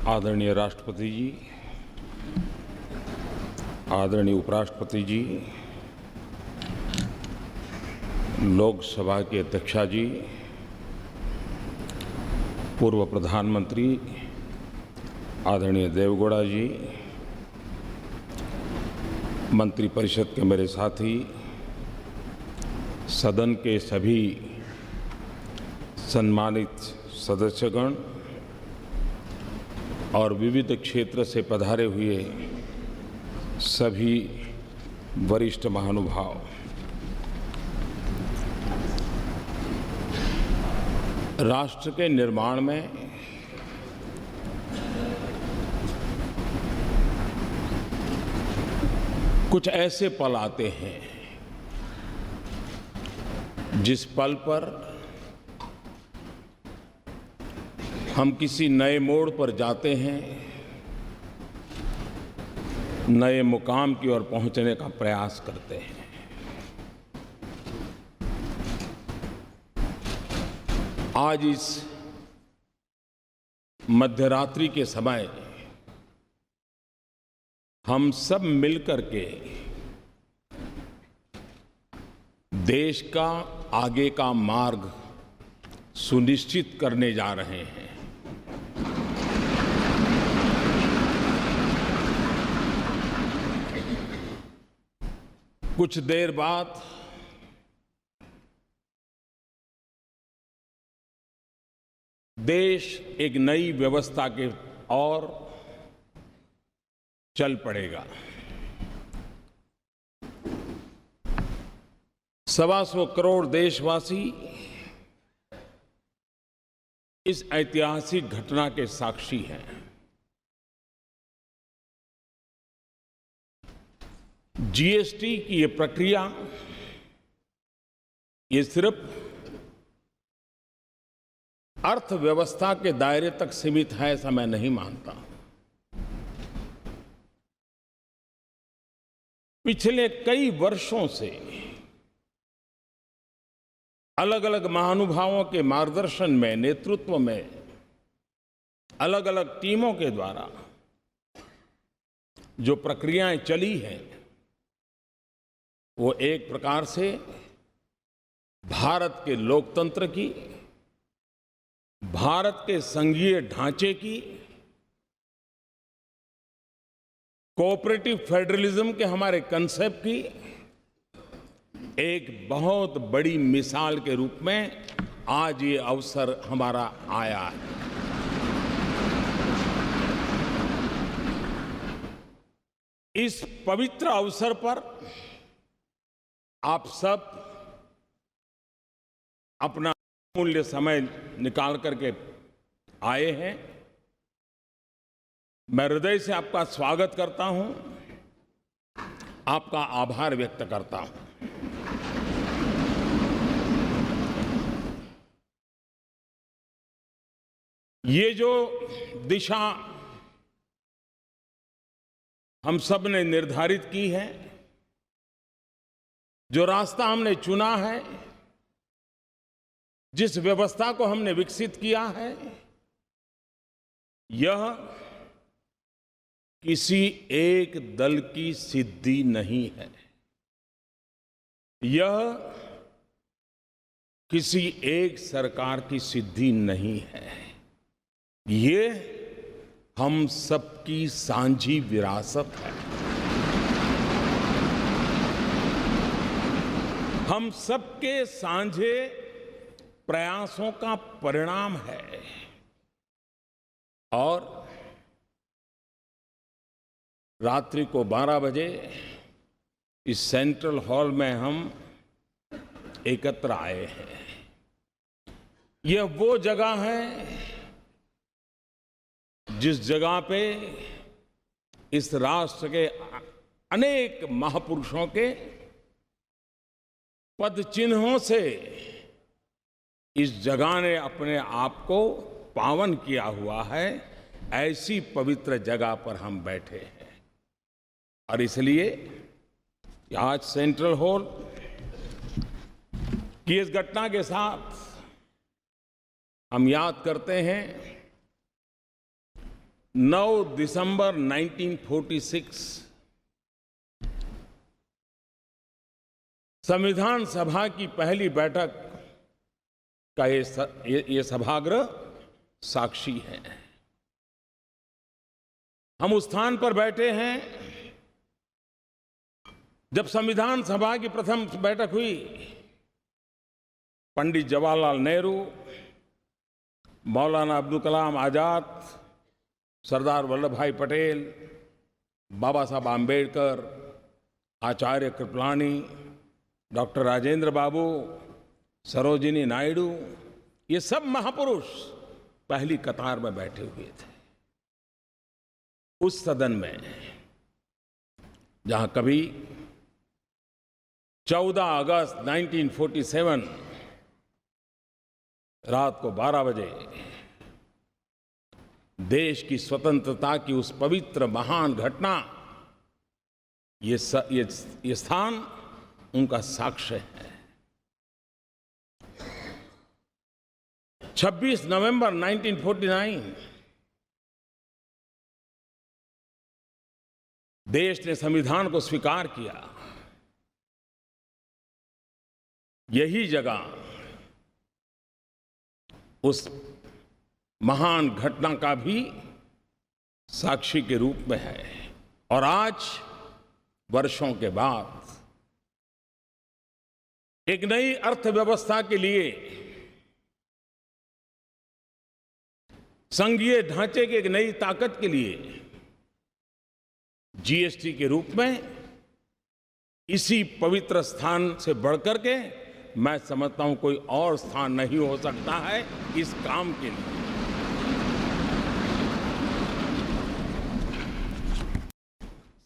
आदरणीय राष्ट्रपति जी, आदरणीय उपराष्ट्रपति जी, लोकसभा के अध्यक्षा जी, पूर्व प्रधानमंत्री आदरणीय देवेगौड़ा जी, मंत्रिपरिषद के मेरे साथी, सदन के सभी सम्मानित सदस्यगण और विविध क्षेत्र से पधारे हुए सभी वरिष्ठ महानुभाव, राष्ट्र के निर्माण में कुछ ऐसे पल आते हैं जिस पल पर हम किसी नए मोड़ पर जाते हैं, नए मुकाम की ओर पहुंचने का प्रयास करते हैं। आज इस मध्यरात्रि के समय हम सब मिलकर के देश का आगे का मार्ग सुनिश्चित करने जा रहे हैं। कुछ देर बाद देश एक नई व्यवस्था के ओर चल पड़ेगा। 125 करोड़ देशवासी इस ऐतिहासिक घटना के साक्षी हैं। जीएसटी की ये प्रक्रिया ये सिर्फ अर्थव्यवस्था के दायरे तक सीमित है, ऐसा मैं नहीं मानता। पिछले कई वर्षों से अलग अलग महानुभावों के मार्गदर्शन में, नेतृत्व में, अलग अलग टीमों के द्वारा जो प्रक्रियाएं चली हैं, वो एक प्रकार से भारत के लोकतंत्र की, भारत के संघीय ढांचे की, कोऑपरेटिव फेडरलिज्म के हमारे कंसेप्ट की एक बहुत बड़ी मिसाल के रूप में आज ये अवसर हमारा आया है। इस पवित्र अवसर पर आप सब अपना मूल्य समय निकाल करके आए हैं। मैं हृदय से आपका स्वागत करता हूं, आपका आभार व्यक्त करता हूं। ये जो दिशा हम सब ने निर्धारित की है, जो रास्ता हमने चुना है, जिस व्यवस्था को हमने विकसित किया है, यह किसी एक दल की सिद्धि नहीं है। यह किसी एक सरकार की सिद्धि नहीं है। ये हम सबकी साझी विरासत है। हम सबके साझे प्रयासों का परिणाम है। और रात्रि को 12 बजे इस सेंट्रल हॉल में हम एकत्र आए हैं। यह वो जगह है जिस जगह पे इस राष्ट्र के अनेक महापुरुषों के पद चिन्हों से इस जगह ने अपने आप को पावन किया हुआ है। ऐसी पवित्र जगह पर हम बैठे हैं और इसलिए आज सेंट्रल हॉल की इस घटना के साथ हम याद करते हैं 9 दिसंबर 1946 संविधान सभा की पहली बैठक का ये सभागृह साक्षी है। हम उस स्थान पर बैठे हैं जब संविधान सभा की प्रथम बैठक हुई। पंडित जवाहरलाल नेहरू, मौलाना अब्दुल कलाम आजाद, सरदार वल्लभ भाई पटेल, बाबा साहब आम्बेडकर, आचार्य कृपलानी, डॉक्टर राजेंद्र बाबू, सरोजिनी नायडू, ये सब महापुरुष पहली कतार में बैठे हुए थे। उस सदन में जहां कभी 14 अगस्त 1947 रात को 12 बजे देश की स्वतंत्रता की उस पवित्र महान घटना, ये स्थान उनका साक्ष्य है। 26 नवंबर 1949 देश ने संविधान को स्वीकार किया। यही जगह उस महान घटना का भी साक्षी के रूप में है। और आज वर्षों के बाद एक नई अर्थव्यवस्था के लिए, संघीय ढांचे की एक नई ताकत के लिए जीएसटी के रूप में इसी पवित्र स्थान से बढ़कर के मैं समझता हूं कोई और स्थान नहीं हो सकता है इस काम के लिए।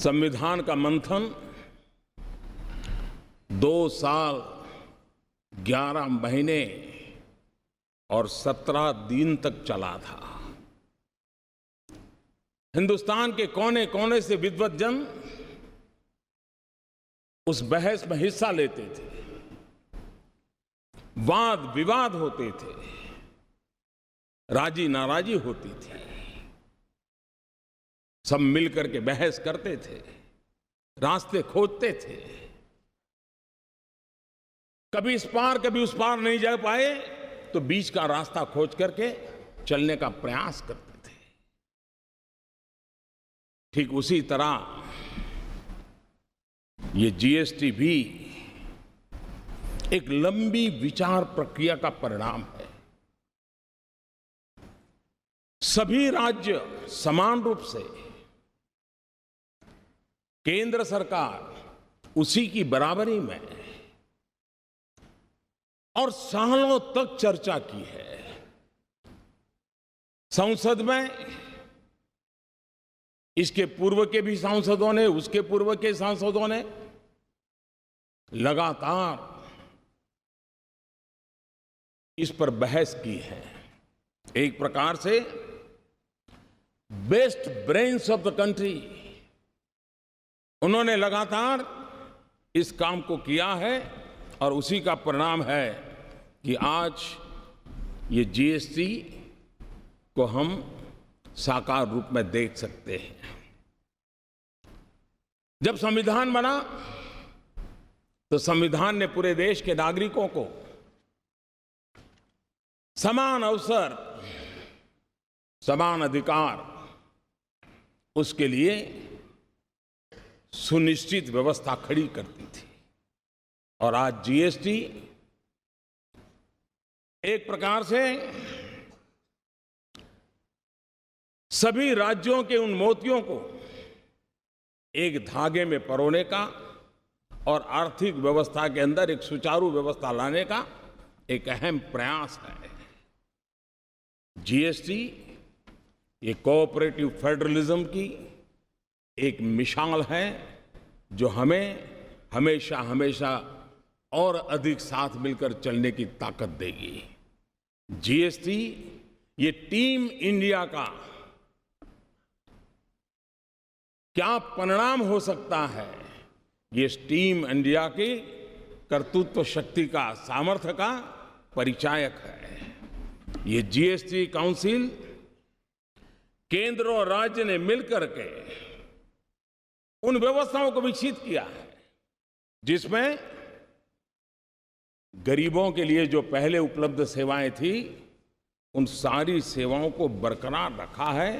संविधान का मंथन 2 साल 11 महीने और 17 दिन तक चला था। हिंदुस्तान के कोने कोने से विद्वत जन उस बहस में हिस्सा लेते थे, वाद विवाद होते थे, राजी नाराजी होती थी, सब मिलकर के बहस करते थे, रास्ते खोजते थे। कभी इस पार कभी उस पार नहीं जा पाए तो बीच का रास्ता खोज करके चलने का प्रयास करते थे। ठीक उसी तरह ये जीएसटी भी एक लंबी विचार प्रक्रिया का परिणाम है। सभी राज्य समान रूप से, केंद्र सरकार उसी की बराबरी में, और सालों तक चर्चा की है। संसद में इसके पूर्व के भी सांसदों ने, उसके पूर्व के सांसदों ने लगातार इस पर बहस की है। एक प्रकार से best brains of the country उन्होंने लगातार इस काम को किया है और उसी का परिणाम है कि आज ये जीएसटी को हम साकार रूप में देख सकते हैं। जब संविधान बना तो संविधान ने पूरे देश के नागरिकों को समान अवसर, समान अधिकार, उसके लिए सुनिश्चित व्यवस्था खड़ी करती थी। और आज जीएसटी एक प्रकार से सभी राज्यों के उन मोतियों को एक धागे में परोने का और आर्थिक व्यवस्था के अंदर एक सुचारू व्यवस्था लाने का एक अहम प्रयास है। जीएसटी ये कोऑपरेटिव फेडरलिज्म की एक मिसाल है जो हमें हमेशा हमेशा और अधिक साथ मिलकर चलने की ताकत देगी। जीएसटी ये टीम इंडिया का क्या परिणाम हो सकता है, ये टीम इंडिया की कर्तृत्व शक्ति का, सामर्थ्य का परिचायक है। ये जीएसटी काउंसिल केंद्र और राज्य ने मिलकर के उन व्यवस्थाओं को विकसित किया है जिसमें गरीबों के लिए जो पहले उपलब्ध सेवाएं थी उन सारी सेवाओं को बरकरार रखा है।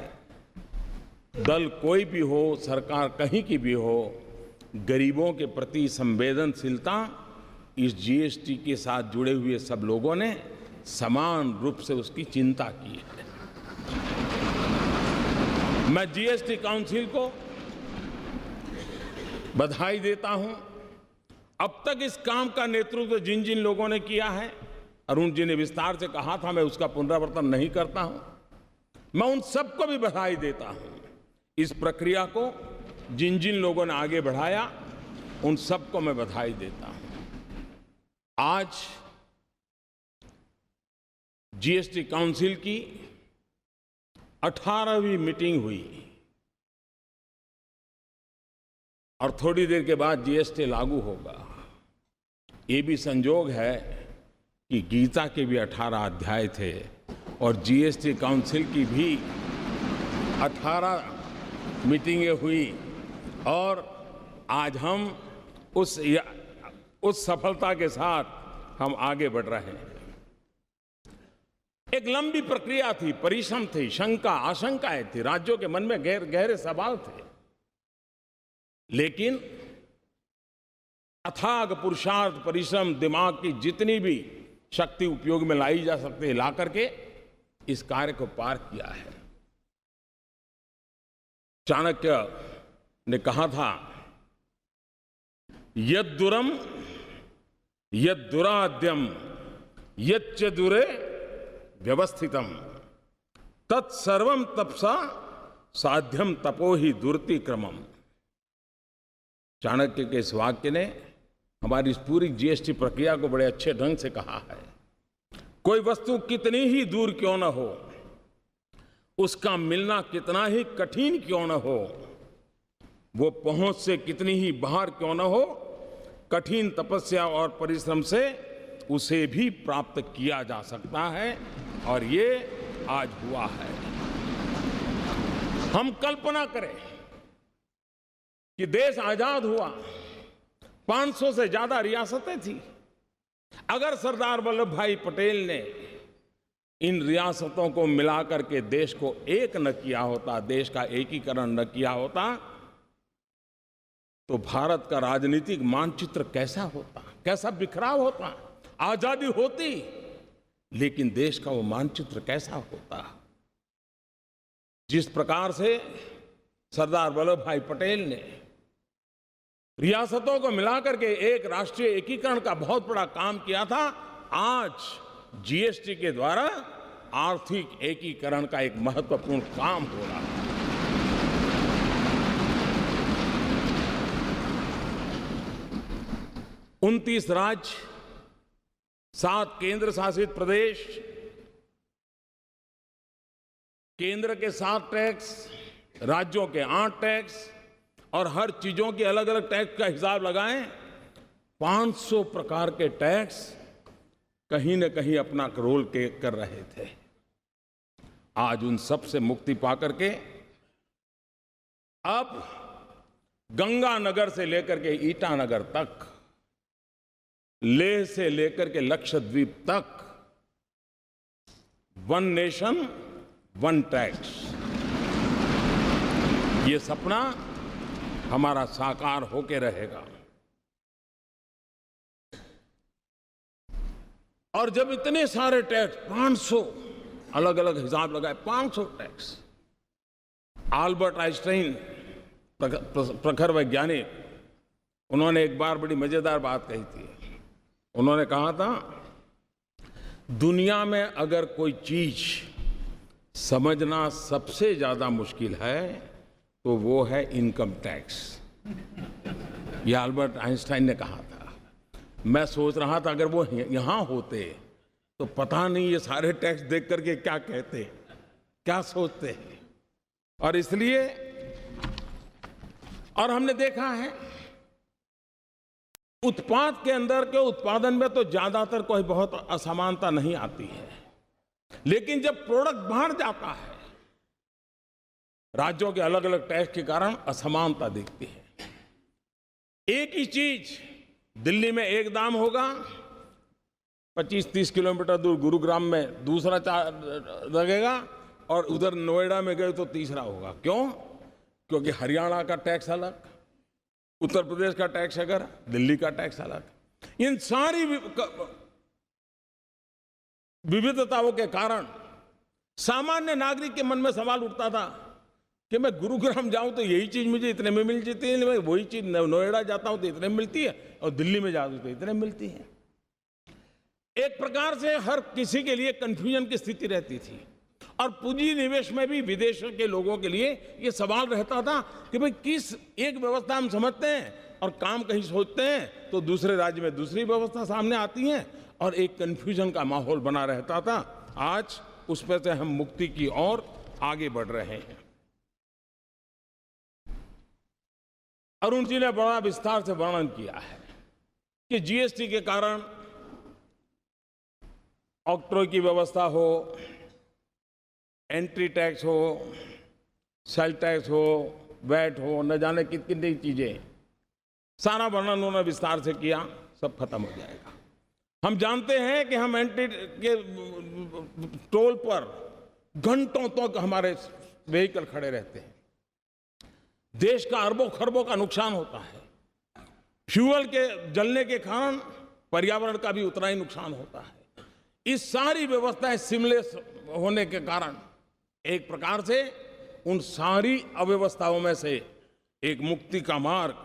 दल कोई भी हो, सरकार कहीं की भी हो, गरीबों के प्रति संवेदनशीलता इस जीएसटी के साथ जुड़े हुए सब लोगों ने समान रूप से उसकी चिंता की है। मैं जीएसटी काउंसिल को बधाई देता हूं। अब तक इस काम का नेतृत्व जिन जिन लोगों ने किया है, अरुण जी ने विस्तार से कहा था, मैं उसका पुनरावर्तन नहीं करता हूं। मैं उन सबको भी बधाई देता हूं। इस प्रक्रिया को जिन जिन लोगों ने आगे बढ़ाया उन सबको मैं बधाई देता हूं। आज जीएसटी काउंसिल की 18वीं मीटिंग हुई और थोड़ी देर के बाद जीएसटी लागू होगा। ये भी संजोग है कि गीता के भी 18 अध्याय थे और जीएसटी काउंसिल की भी 18 मीटिंगें हुई और आज हम उस सफलता के साथ हम आगे बढ़ रहे हैं। एक लंबी प्रक्रिया थी, परिश्रम थी, शंका आशंकाएं थी, राज्यों के मन में गहरे सवाल थे, लेकिन अथाग पुरुषार्थ, परिश्रम, दिमाग की जितनी भी शक्ति उपयोग में लाई जा सकती है ला करके इस कार्य को पार किया है। चाणक्य ने कहा था, यद्दुरम यद्दुराद्यम यच्च दुरे व्यवस्थितम तत्सर्वम तपसा साध्यम तपो ही दुर्ति क्रमम। चाणक्य के इस वाक्य ने हमारी इस पूरी जीएसटी प्रक्रिया को बड़े अच्छे ढंग से कहा है। कोई वस्तु कितनी ही दूर क्यों न हो, उसका मिलना कितना ही कठिन क्यों न हो, वो पहुंच से कितनी ही बाहर क्यों न हो, कठिन तपस्या और परिश्रम से उसे भी प्राप्त किया जा सकता है और ये आज हुआ है। हम कल्पना करें कि देश आजाद हुआ, 500 से ज्यादा रियासतें थी। अगर सरदार वल्लभ भाई पटेल ने इन रियासतों को मिलाकर के देश को एक न किया होता, देश का एकीकरण न किया होता, तो भारत का राजनीतिक मानचित्र कैसा होता, कैसा बिखराव होता। आजादी होती लेकिन देश का वो मानचित्र कैसा होता। जिस प्रकार से सरदार वल्लभ भाई पटेल ने रियासतों को मिलाकर के एक राष्ट्रीय एकीकरण का बहुत बड़ा काम किया था, आज जीएसटी के द्वारा आर्थिक एकीकरण का एक महत्वपूर्ण काम हो रहा है। 29 राज्य, 7 केंद्र शासित प्रदेश, केंद्र के 7 टैक्स, राज्यों के 8 टैक्स और हर चीजों के अलग अलग टैक्स का हिसाब लगाएं, 500 प्रकार के टैक्स कहीं न कहीं अपना रोल कर रहे थे। आज उन सब से मुक्ति पाकर के अब गंगानगर से लेकर के ईटानगर तक, लेह से लेकर के लक्षद्वीप तक, वन नेशन वन टैक्स, ये सपना हमारा साकार होके रहेगा। और जब इतने सारे टैक्स, 500 अलग अलग हिसाब लगाए, 500 टैक्स। आल्बर्ट आइंस्टाइन प्रखर वैज्ञानिक, उन्होंने एक बार बड़ी मजेदार बात कही थी। उन्होंने कहा था, दुनिया में अगर कोई चीज समझना सबसे ज्यादा मुश्किल है तो वो है इनकम टैक्स। ये आल्बर्ट आइंस्टाइन ने कहा था। मैं सोच रहा था अगर वो यहां होते तो पता नहीं ये सारे टैक्स देख करके क्या कहते, क्या सोचते हैं। और इसलिए, और हमने देखा है उत्पाद के अंदर के उत्पादन में तो ज्यादातर कोई बहुत असमानता नहीं आती है, लेकिन जब प्रोडक्ट बाहर जाता है राज्यों के अलग अलग टैक्स के कारण असमानता दिखती है। एक ही चीज दिल्ली में एक दाम होगा, 25-30 किलोमीटर दूर गुरुग्राम में दूसरा लगेगा, और उधर नोएडा में गए तो तीसरा होगा। क्यों? क्योंकि हरियाणा का टैक्स अलग, उत्तर प्रदेश का टैक्स अगर, दिल्ली का टैक्स अलग। इन सारी विविधताओं के कारण सामान्य नागरिक के मन में सवाल उठता था कि मैं गुरुग्राम जाऊं तो यही चीज मुझे इतने में मिल जाती है, मैं वही चीज नोएडा जाता हूं तो इतने में मिलती है, और दिल्ली में जाता हूं तो इतने में मिलती है। एक प्रकार से हर किसी के लिए कंफ्यूजन की स्थिति रहती थी, और पूंजी निवेश में भी विदेशों के लोगों के लिए यह सवाल रहता था कि भाई किस एक व्यवस्था हम समझते हैं और काम कहीं सोचते हैं तो दूसरे राज्य में दूसरी व्यवस्था सामने आती है, और एक कंफ्यूजन का माहौल बना रहता था। आज उस पर से हम मुक्ति की ओर आगे बढ़ रहे हैं। अरुण जी ने बड़ा विस्तार से वर्णन किया है कि जीएसटी के कारण ऑक्ट्रॉय की व्यवस्था हो, एंट्री टैक्स हो, सेल टैक्स हो, वैट हो, न जाने कितनी चीजें, सारा वर्णन उन्होंने विस्तार से किया, सब खत्म हो जाएगा। हम जानते हैं कि हम एंट्री के टोल पर घंटों तक हमारे व्हीकल खड़े रहते हैं, देश का अरबों खरबों का नुकसान होता है। फ्यूल के जलने के कारण पर्यावरण का भी उतना ही नुकसान होता है। इस सारी व्यवस्थाएं सिमलेस होने के कारण एक प्रकार से उन सारी अव्यवस्थाओं में से एक मुक्ति का मार्ग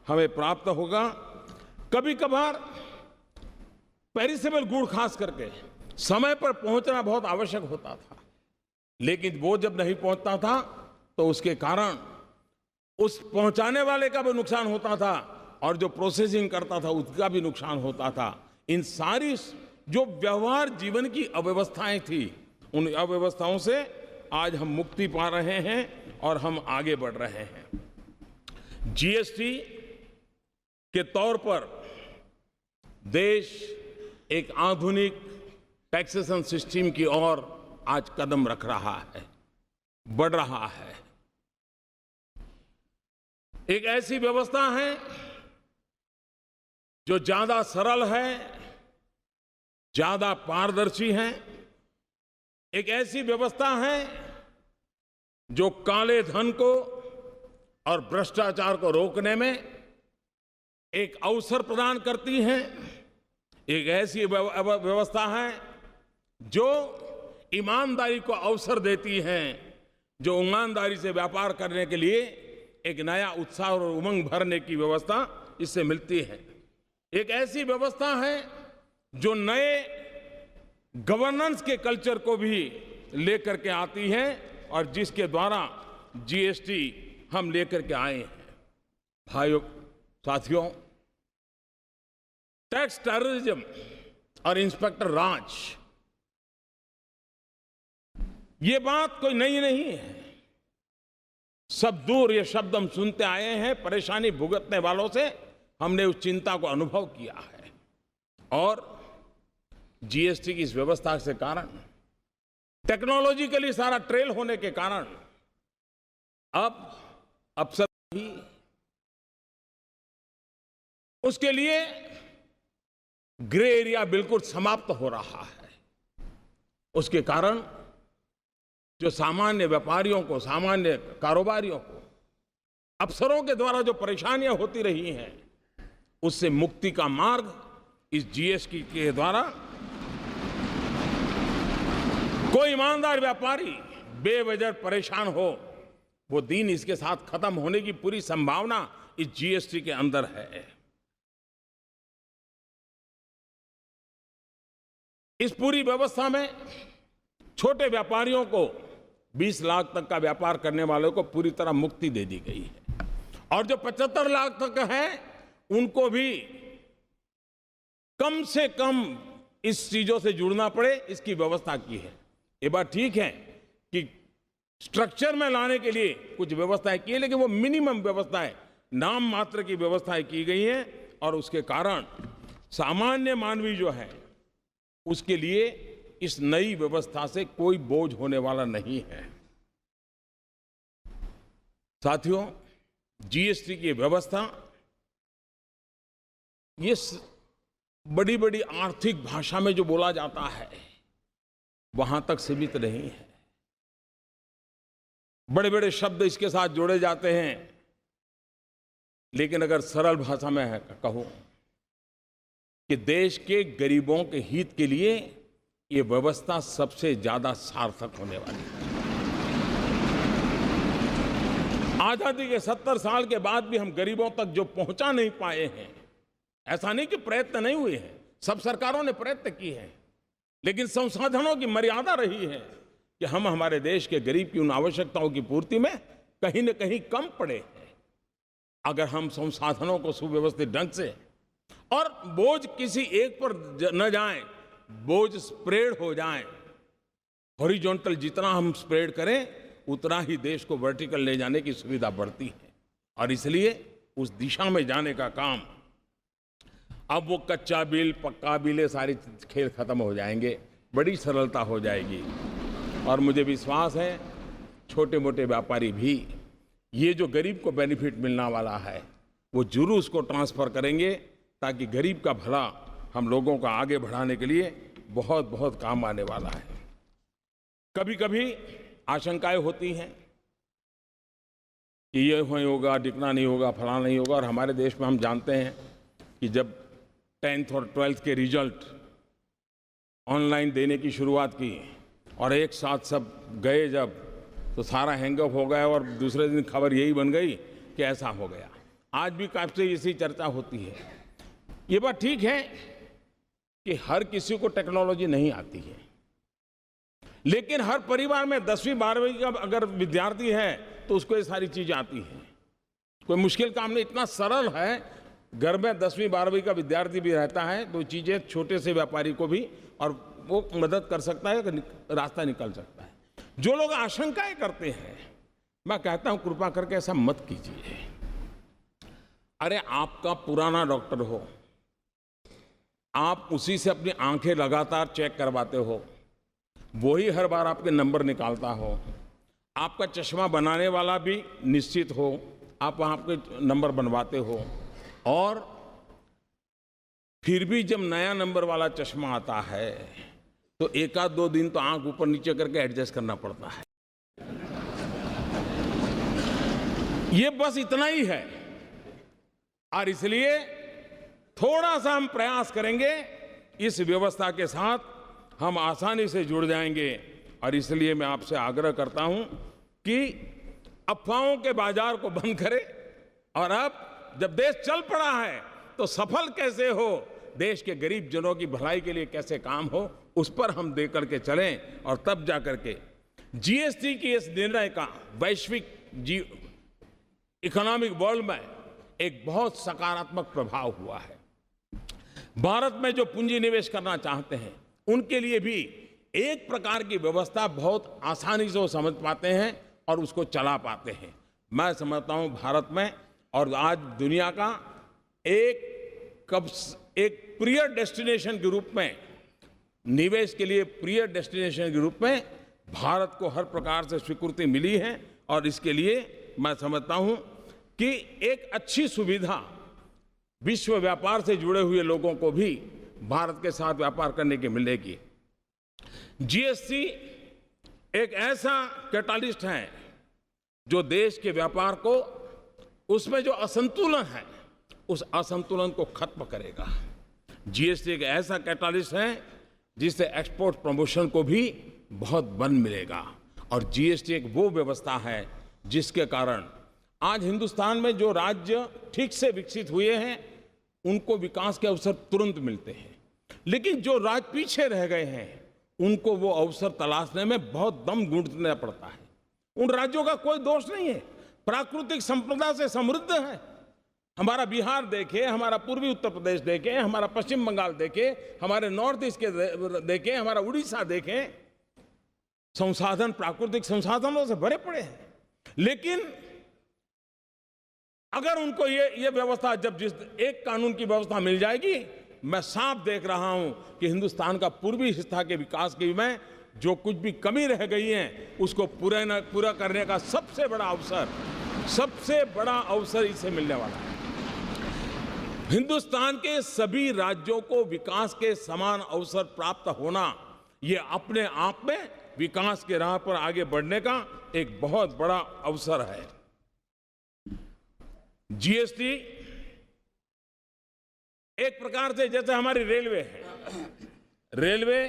हमें प्राप्त होगा। कभी कभार पेरिसेबल गुड़ खास करके समय पर पहुंचना बहुत आवश्यक होता था, लेकिन वो जब नहीं पहुंचता था तो उसके कारण उस पहुंचाने वाले का भी नुकसान होता था, और जो प्रोसेसिंग करता था उसका भी नुकसान होता था। इन सारी जो व्यवहार जीवन की अव्यवस्थाएं थी, उन अव्यवस्थाओं से आज हम मुक्ति पा रहे हैं और हम आगे बढ़ रहे हैं। जीएसटी के तौर पर देश एक आधुनिक टैक्सेशन सिस्टम की ओर आज कदम रख रहा है, बढ़ रहा है। एक ऐसी व्यवस्था है जो ज्यादा सरल है, ज्यादा पारदर्शी है। एक ऐसी व्यवस्था है जो काले धन को और भ्रष्टाचार को रोकने में एक अवसर प्रदान करती है। एक ऐसी व्यवस्था है जो ईमानदारी को अवसर देती है, जो ईमानदारी से व्यापार करने के लिए एक नया उत्साह और उमंग भरने की व्यवस्था इससे मिलती है। एक ऐसी व्यवस्था है जो नए गवर्नेंस के कल्चर को भी लेकर के आती है, और जिसके द्वारा जीएसटी हम लेकर के आए हैं। भाइयों साथियों, टैक्स टेररिज्म और इंस्पेक्टर राज, ये बात कोई नई नहीं है। सब दूर ये शब्द हम सुनते आए हैं। परेशानी भुगतने वालों से हमने उस चिंता को अनुभव किया है, और जीएसटी की इस व्यवस्था के कारण, टेक्नोलॉजिकली सारा ट्रेल होने के कारण अब अफसर भी उसके लिए ग्रे एरिया बिल्कुल समाप्त हो रहा है। उसके कारण जो सामान्य व्यापारियों को, सामान्य कारोबारियों को, अफसरों के द्वारा जो परेशानियां होती रही हैं, उससे मुक्ति का मार्ग इस जीएसटी के द्वारा कोई ईमानदार व्यापारी बेवजह परेशान हो, वो दिन इसके साथ खत्म होने की पूरी संभावना इस जीएसटी के अंदर है। इस पूरी व्यवस्था में छोटे व्यापारियों को 20 लाख तक का व्यापार करने वालों को पूरी तरह मुक्ति दे दी गई है, और जो 75 लाख तक है उनको भी कम से कम इस चीजों से जुड़ना पड़े, इसकी व्यवस्था की है। ये बात ठीक है कि स्ट्रक्चर में लाने के लिए कुछ व्यवस्थाएं की है, लेकिन वो मिनिमम व्यवस्थाएं, नाम मात्र की व्यवस्थाएं की गई हैं, और उसके कारण सामान्य मानवी जो है उसके लिए इस नई व्यवस्था से कोई बोझ होने वाला नहीं है। साथियों, जीएसटी की व्यवस्था ये बड़ी बड़ी आर्थिक भाषा में जो बोला जाता है वहां तक सीमित नहीं है। बड़े बड़े शब्द इसके साथ जोड़े जाते हैं, लेकिन अगर सरल भाषा में कहूं कि देश के गरीबों के हित के लिए ये व्यवस्था सबसे ज्यादा सार्थक होने वाली है। आजादी के 70 साल के बाद भी हम गरीबों तक जो पहुंचा नहीं पाए हैं, ऐसा नहीं कि प्रयत्न नहीं हुए हैं, सब सरकारों ने प्रयत्न किए हैं, लेकिन संसाधनों की मर्यादा रही है कि हम हमारे देश के गरीब की उन आवश्यकताओं की पूर्ति में कहीं न कहीं कम पड़े हैं। अगर हम संसाधनों को सुव्यवस्थित ढंग से, और बोझ किसी एक पर न जाए, बोझ स्प्रेड हो जाए, हॉरिजॉन्टल जितना हम स्प्रेड करें उतना ही देश को वर्टिकल ले जाने की सुविधा बढ़ती है। और इसलिए उस दिशा में जाने का काम, अब वो कच्चा बिल पक्का बिल ये सारी खेल खत्म हो जाएंगे, बड़ी सरलता हो जाएगी। और मुझे विश्वास है छोटे मोटे व्यापारी भी ये जो गरीब को बेनिफिट मिलने वाला है वो जरूर उसको ट्रांसफर करेंगे, ताकि गरीब का भला हम लोगों को आगे बढ़ाने के लिए बहुत बहुत काम आने वाला है। कभी कभी आशंकाएं होती हैं कि ये नहीं होगा, टिकना नहीं होगा, फलाना नहीं होगा। और हमारे देश में हम जानते हैं कि जब 10th और 12th के रिजल्ट ऑनलाइन देने की शुरुआत की और एक साथ सब गए जब, तो सारा हैंगअप हो गया और दूसरे दिन खबर यही बन गई कि ऐसा हो गया। आज भी काफी इसी चर्चा होती है। ये बात ठीक है कि हर किसी को टेक्नोलॉजी नहीं आती है, लेकिन हर परिवार में 10वीं 12वीं का अगर विद्यार्थी है तो उसको ये सारी चीजें आती हैं। कोई मुश्किल काम नहीं, इतना सरल है। घर में 10वीं 12वीं का विद्यार्थी भी रहता है तो चीजें छोटे से व्यापारी को भी, और वो मदद कर सकता है, रास्ता निकल सकता है। जो लोग आशंकाएं करते हैं, मैं कहता हूं कृपा करके ऐसा मत कीजिए। अरे आपका पुराना डॉक्टर हो, आप उसी से अपनी आंखें लगातार चेक करवाते हो, वही हर बार आपके नंबर निकालता हो, आपका चश्मा बनाने वाला भी निश्चित हो, आप वहां आपके नंबर बनवाते हो, और फिर भी जब नया नंबर वाला चश्मा आता है तो एक आध 2 दिन तो आंख ऊपर नीचे करके एडजस्ट करना पड़ता है। ये बस इतना ही है। और इसलिए थोड़ा सा हम प्रयास करेंगे, इस व्यवस्था के साथ हम आसानी से जुड़ जाएंगे। और इसलिए मैं आपसे आग्रह करता हूं कि अफवाहों के बाजार को बंद करें, और अब जब देश चल पड़ा है तो सफल कैसे हो, देश के गरीब जनों की भलाई के लिए कैसे काम हो, उस पर हम दे करके चलें। और तब जाकर के जीएसटी की इस निर्णय का वैश्विक इकोनॉमिक वर्ल्ड में एक बहुत सकारात्मक प्रभाव हुआ है। भारत में जो पूंजी निवेश करना चाहते हैं उनके लिए भी एक प्रकार की व्यवस्था बहुत आसानी से वो समझ पाते हैं और उसको चला पाते हैं। मैं समझता हूं भारत में और आज दुनिया का एक प्रिय डेस्टिनेशन के रूप में, निवेश के लिए प्रिय डेस्टिनेशन के रूप में भारत को हर प्रकार से स्वीकृति मिली है। और इसके लिए मैं समझता हूं कि एक अच्छी सुविधा विश्व व्यापार से जुड़े हुए लोगों को भी भारत के साथ व्यापार करने की मिलेगी। जीएसटी एक ऐसा कैटालिस्ट है जो देश के व्यापार को, उसमें जो असंतुलन है उस असंतुलन को खत्म करेगा। जीएसटी एक ऐसा कैटालिस्ट है जिससे एक्सपोर्ट प्रमोशन को भी बहुत बल मिलेगा। और जीएसटी एक वो व्यवस्था है जिसके कारण आज हिंदुस्तान में जो राज्य ठीक से विकसित हुए हैं उनको विकास के अवसर तुरंत मिलते हैं, लेकिन जो राज्य पीछे रह गए हैं उनको वो अवसर तलाशने में बहुत दम गूंथना पड़ता है। उन राज्यों का कोई दोष नहीं है, प्राकृतिक संपदा से समृद्ध है। हमारा बिहार देखें, हमारा पूर्वी उत्तर प्रदेश देखें, हमारा पश्चिम बंगाल देखें, हमारे नॉर्थ ईस्ट के देखें, हमारा उड़ीसा देखें, संसाधन प्राकृतिक संसाधनों से भरे पड़े हैं। लेकिन अगर उनको ये व्यवस्था, जब जिस एक कानून की व्यवस्था मिल जाएगी, मैं साफ देख रहा हूं कि हिंदुस्तान का पूर्वी हिस्सा के विकास की में जो कुछ भी कमी रह गई है उसको पूरा करने का सबसे बड़ा अवसर सबसे बड़ा अवसर इसे मिलने वाला है। हिंदुस्तान के सभी राज्यों को विकास के समान अवसर प्राप्त होना, ये अपने आप में विकास के राह पर आगे बढ़ने का एक बहुत बड़ा अवसर है। जीएसटी एक प्रकार से जैसे हमारी रेलवे है, रेलवे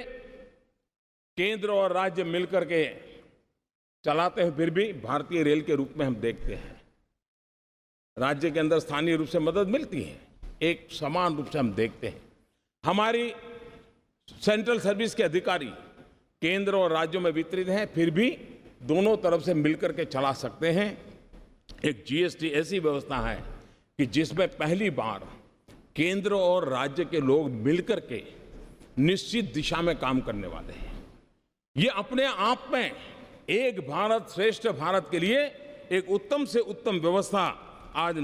केंद्र और राज्य मिलकर के चलाते हैं, फिर भी भारतीय रेल के रूप में हम देखते हैं। राज्य के अंदर स्थानीय रूप से मदद मिलती है, एक समान रूप से हम देखते हैं। हमारी सेंट्रल सर्विस के अधिकारी केंद्र और राज्यों में वितरित हैं, फिर भी दोनों तरफ से मिलकर के चला सकते हैं। एक जीएसटी ऐसी व्यवस्था है कि जिसमें पहली बार केंद्र और राज्य के लोग मिलकर के निश्चित दिशा में काम करने वाले हैं। ये अपने आप में एक भारत श्रेष्ठ भारत के लिए एक उत्तम से उत्तम व्यवस्था आज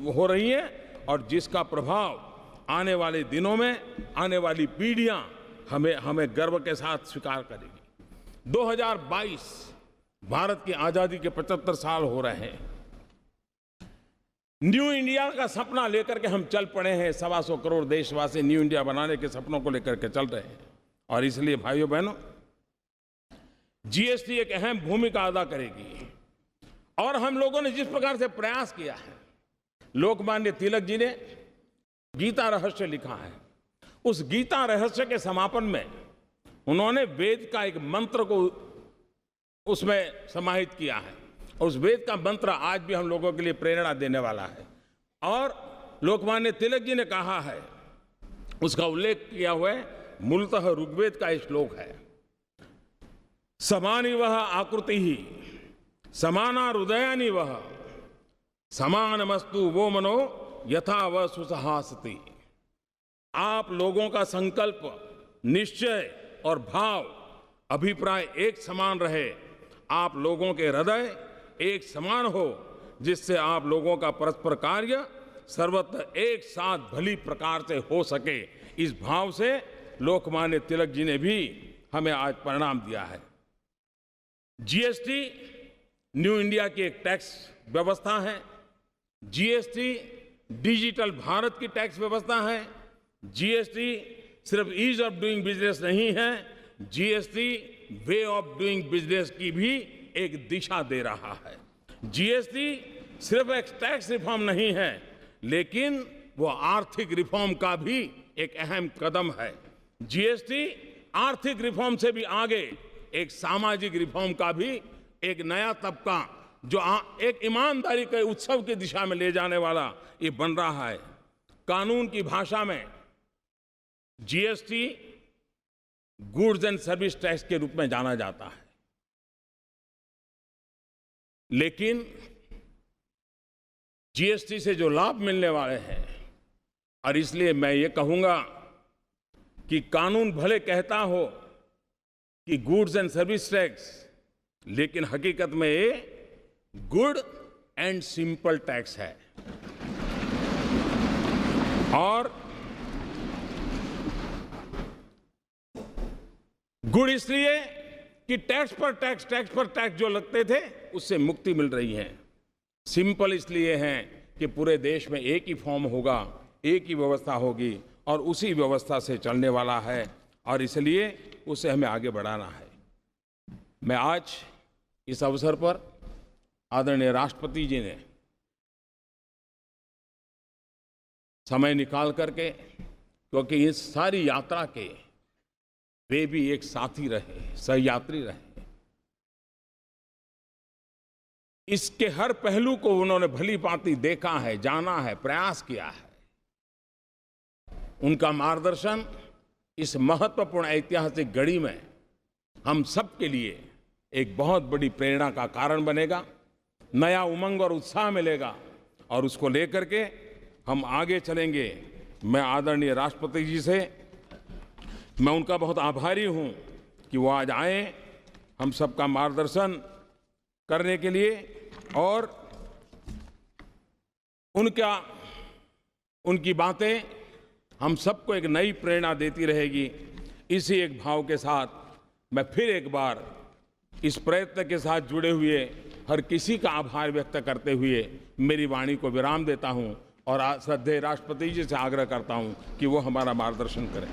हो रही है, और जिसका प्रभाव आने वाले दिनों में आने वाली पीढ़ियां हमें गर्व के साथ स्वीकार करेगी। 2022 भारत की आजादी के 75 साल हो रहे हैं। न्यू इंडिया का सपना लेकर के हम चल पड़े हैं। 125 करोड़ देशवासी न्यू इंडिया बनाने के सपनों को लेकर के चल रहे हैं, और इसलिए भाइयों बहनों, जीएसटी एक अहम भूमिका अदा करेगी। और हम लोगों ने जिस प्रकार से प्रयास किया है, लोकमान्य तिलक जी ने गीता रहस्य लिखा है। उस गीता रहस्य के समापन में उन्होंने वेद का एक मंत्र को उसमें समाहित किया है, और उस वेद का मंत्र आज भी हम लोगों के लिए प्रेरणा देने वाला है। और लोकमान्य तिलक जी ने कहा है, उसका उल्लेख किया हुआ है, मूलतः ऋग्वेद का एक श्लोक है, समानी वह आकृति ही समाना हृदयानि वह समानमस्तु वो मनो यथा वह सुसहासति। आप लोगों का संकल्प, निश्चय और भाव, अभिप्राय एक समान रहे, आप लोगों के हृदय एक समान हो, जिससे आप लोगों का परस्पर कार्य सर्वत्र एक साथ भली प्रकार से हो सके। इस भाव से लोकमान्य तिलक जी ने भी हमें आज परिणाम दिया है। जीएसटी न्यू इंडिया की एक टैक्स व्यवस्था है। जीएसटी डिजिटल भारत की टैक्स व्यवस्था है। जीएसटी सिर्फ ईज ऑफ डूइंग बिजनेस नहीं है, GST way of doing business की भी एक दिशा दे रहा है। जीएसटी सिर्फ एक टैक्स रिफॉर्म नहीं है, लेकिन वो आर्थिक रिफॉर्म का भी एक अहम कदम है। जीएसटी आर्थिक रिफॉर्म से भी आगे एक सामाजिक रिफॉर्म का भी एक नया तबका, जो एक ईमानदारी के उत्सव की दिशा में ले जाने वाला ये बन रहा है। कानून की भाषा में GST goods and service tax के रूप में जाना जाता है, लेकिन जीएसटी से जो लाभ मिलने वाले हैं, और इसलिए मैं ये कहूंगा कि कानून भले कहता हो कि गुड्स एंड सर्विस टैक्स, लेकिन हकीकत में ये गुड एंड सिंपल टैक्स है। और गुड इसलिए कि टैक्स पर टैक्स जो लगते थे उससे मुक्ति मिल रही है। सिंपल इसलिए है कि पूरे देश में एक ही फॉर्म होगा, एक ही व्यवस्था होगी, और उसी व्यवस्था से चलने वाला है, और इसलिए उसे हमें आगे बढ़ाना है। मैं आज इस अवसर पर आदरणीय राष्ट्रपति जी ने समय निकाल करके, क्योंकि इस सारी यात्रा के वे भी एक साथी रहे, सहयात्री रहे, इसके हर पहलू को उन्होंने भली भांति देखा है, जाना है, प्रयास किया है। उनका मार्गदर्शन इस महत्वपूर्ण ऐतिहासिक घड़ी में हम सब के लिए एक बहुत बड़ी प्रेरणा का कारण बनेगा, नया उमंग और उत्साह मिलेगा, और उसको लेकर के हम आगे चलेंगे। मैं आदरणीय राष्ट्रपति जी से मैं उनका बहुत आभारी हूं कि वो आज आए हम सबका मार्गदर्शन करने के लिए, और उनकी बातें हम सबको एक नई प्रेरणा देती रहेगी। इसी एक भाव के साथ मैं फिर एक बार इस प्रयत्न के साथ जुड़े हुए हर किसी का आभार व्यक्त करते हुए मेरी वाणी को विराम देता हूं और श्रद्धेय राष्ट्रपति जी से आग्रह करता हूं कि वो हमारा मार्गदर्शन करें।